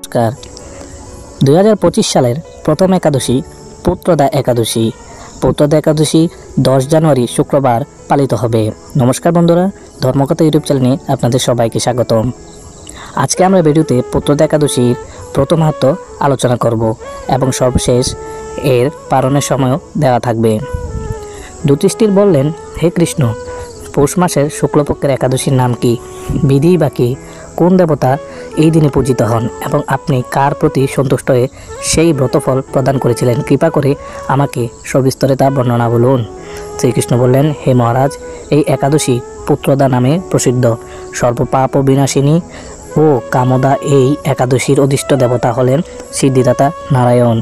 নমস্কার। 2025 সালের প্রথম একাদশী পুত্রদা একাদশী। পুত্রদা একাদশী 10 জানুয়ারি শুক্রবার পালিত হবে। নমস্কার বন্ধুরা, ধর্মকথা ইউটিউব চ্যানেলে আপনাদের সবাইকে স্বাগতম। আজকে আমরা ভিডিওতে পুত্রদা একাদশীর প্রথমার্ধ আলোচনা করব এবং সর্বশেষ এর পালনের সময়ও দেওয়া থাকবে। যুধিষ্ঠির বললেন, হে কৃষ্ণ, পৌষ মাসের শুক্লপক্ষের একাদশীর নাম কি? বিধি বা কি? কোন দেবতা এই দিনে পূজিত হন এবং আপনি কার প্রতি সন্তুষ্ট হয়ে সেই ব্রতফল প্রদান করেছিলেন? কৃপা করে আমাকে সবিস্তরে তা বর্ণনা বলুন। শ্রীকৃষ্ণ বললেন, হে মহারাজ, এই একাদশী পুত্রদা নামে প্রসিদ্ধ। সর্বপাপ বিনাশিনী ও কামদা এই একাদশীর অধিষ্ঠ দেবতা হলেন সিদ্ধিদাতা নারায়ণ।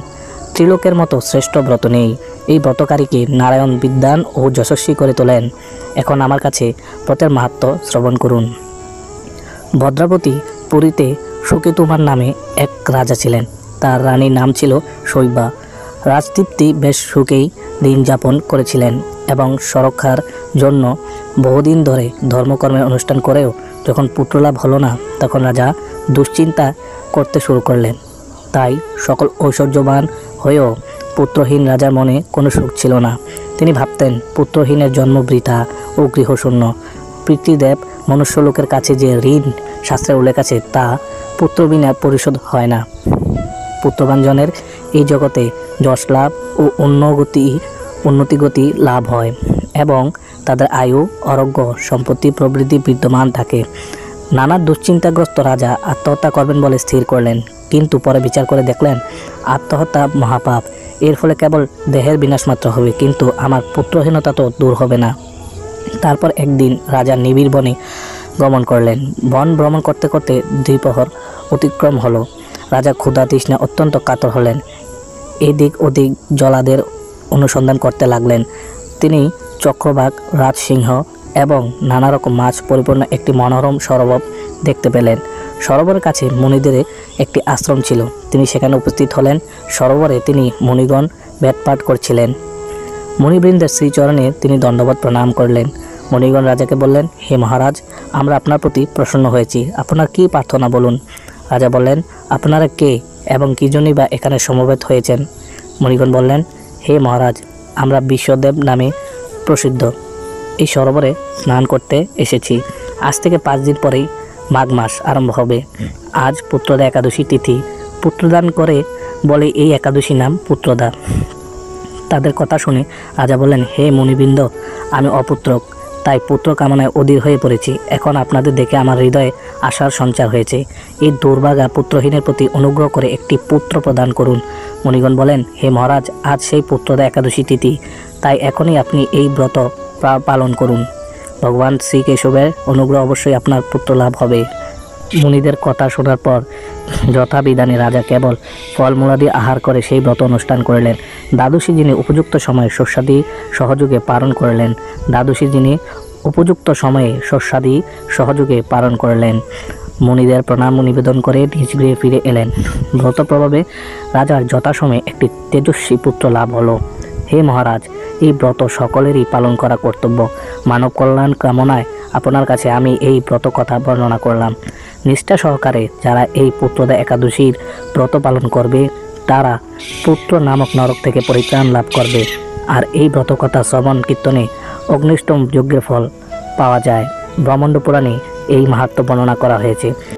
ত্রিলোকের মতো শ্রেষ্ঠ ব্রত নেই। এই ব্রতকারীকে নারায়ণ বিদ্বান ও যশস্বী করে তোলেন। এখন আমার কাছে ব্রতের মাহাত্ম্য শ্রবণ করুন। ভদ্রাবতী পুরীতে সুকেতুমার নামে এক রাজা ছিলেন। তার রানীর নাম ছিল শৈবা। রাজদীপ্তি বেশ সুখেই দিন যাপন করেছিলেন এবং সুরক্ষার জন্য বহুদিন ধরে ধর্মকর্মের অনুষ্ঠান করেও যখন পুত্রলাভ হলো না, তখন রাজা দুশ্চিন্তা করতে শুরু করলেন। তাই সকল ঐশ্বর্যবান হয়েও পুত্রহীন রাজার মনে কোনো সুখ ছিল না। তিনি ভাবতেন, পুত্রহীনের জন্ম বৃথা ও গৃহশূন্য। পিতৃদেব মনুষ্যলোকের কাছে যে ঋণ শাস্ত্রে উল্লেখ আছে, তা পুত্র বিনা পরিশোধ হয় না। পুত্রবাঞ্জনের এই জগতে যশ লাভ ও উন্নতিগতি লাভ হয় এবং তাদের আয়ু, আরোগ্য, সম্পত্তি প্রবৃদ্ধি বিদ্যমান থাকে। নানা দুশ্চিন্তাগ্রস্ত রাজা আত্মহত্যা করবেন বলে স্থির করলেন, কিন্তু পরে বিচার করে দেখলেন আত্মহত্যা মহাপাপ। এর ফলে কেবল দেহের বিনাশ মাত্র হবে, কিন্তু আমার পুত্রহীনতা তো দূর হবে না। তারপর একদিন রাজা নিবিড় বনে গমন করলেন। বন ভ্রমণ করতে করতে দ্বিপ্রহর অতিক্রম হলো। রাজা ক্ষুধা তৃষ্ণা অত্যন্ত কাতর হলেন। এদিক ওদিক জলাদের অনুসন্ধান করতে লাগলেন। তিনি চক্রবাক, রাজসিংহ এবং নানা রকম মাছ পরিপূর্ণ একটি মনোরম সরোবর দেখতে পেলেন। সরোবরের কাছে মুনিদের একটি আশ্রম ছিল। তিনি সেখানে উপস্থিত হলেন। সরোবরে তিনি মুনিগণ বেদপাঠ করছিলেন। মুনিবৃন্দের শ্রীচরণে তিনি দণ্ডবত প্রণাম করলেন। মুনিগণ রাজাকে বললেন, হে মহারাজ, আমরা আপনার প্রতি প্রসন্ন হয়েছি। আপনার কি প্রার্থনা বলুন। রাজা বললেন, আপনারা কে এবং কি জন্যই বা এখানে সমবেত হয়েছেন? মুনিগণ বললেন, হে মহারাজ, আমরা বিশ্বদেব নামে প্রসিদ্ধ এই সরোবরে স্নান করতে এসেছি। আজ থেকে 5 দিন পরেই মাঘ মাস আরম্ভ হবে। আজ পুত্রদা একাদশী তিথি। পুত্রদান করে বলে এই একাদশী নাম পুত্রদা। তাদের কথা শুনে রাজা বললেন, হে মুনিবৃন্দ, আমি অপুত্রক, তাই পুত্র কামনায় অধীর হয়ে পড়েছি। এখন আপনাদের দেখে আমার হৃদয়ে আশার সঞ্চার হয়েছে। এই দুর্ভাগা পুত্রহীনের প্রতি অনুগ্রহ করে একটি পুত্র প্রদান করুন। মুনিগণ বলেন, হে মহারাজ, আজ সেই পুত্রদা একাদশী তিথি, তাই এখনই আপনি এই ব্রত পালন করুন। ভগবান শ্রীকেশবের অনুগ্রহ অবশ্যই আপনার পুত্র লাভ হবে। মুনিদের কথা শোনার পর যথাবিধানে রাজা কেবল ফলমূলাদি আহার করে সেই ব্রত অনুষ্ঠান করলেন। দ্বাদশী যিনি উপযুক্ত সময়ে শস্যাদি সহযোগে পালন করলেন। মুনিদের প্রণাম নিবেদন করে নিজ গৃহে ফিরে এলেন। ব্রত প্রভাবে রাজার যথাসময়ে একটি তেজস্বী পুত্র লাভ হলো। হে মহারাজ, এই ব্রত সকলেরই পালন করা কর্তব্য। মানব কল্যাণ কামনায় আপনার কাছে আমি এই ব্রত কথা বর্ণনা করলাম। নিষ্ঠা সহকারে যারা এই পুত্রদা একাদশীর ব্রত পালন করবে, তারা পুত্র নামক নরক থেকে পরিত্রাণ লাভ করবে। আর এই ব্রত কথা শ্রবণ কীর্তনে অগ্নিষ্টম যজ্ঞের ফল পাওয়া যায়। ব্রহ্মাণ্ড পুরাণে এই মাহাত্ম্য বর্ণনা করা হয়েছে।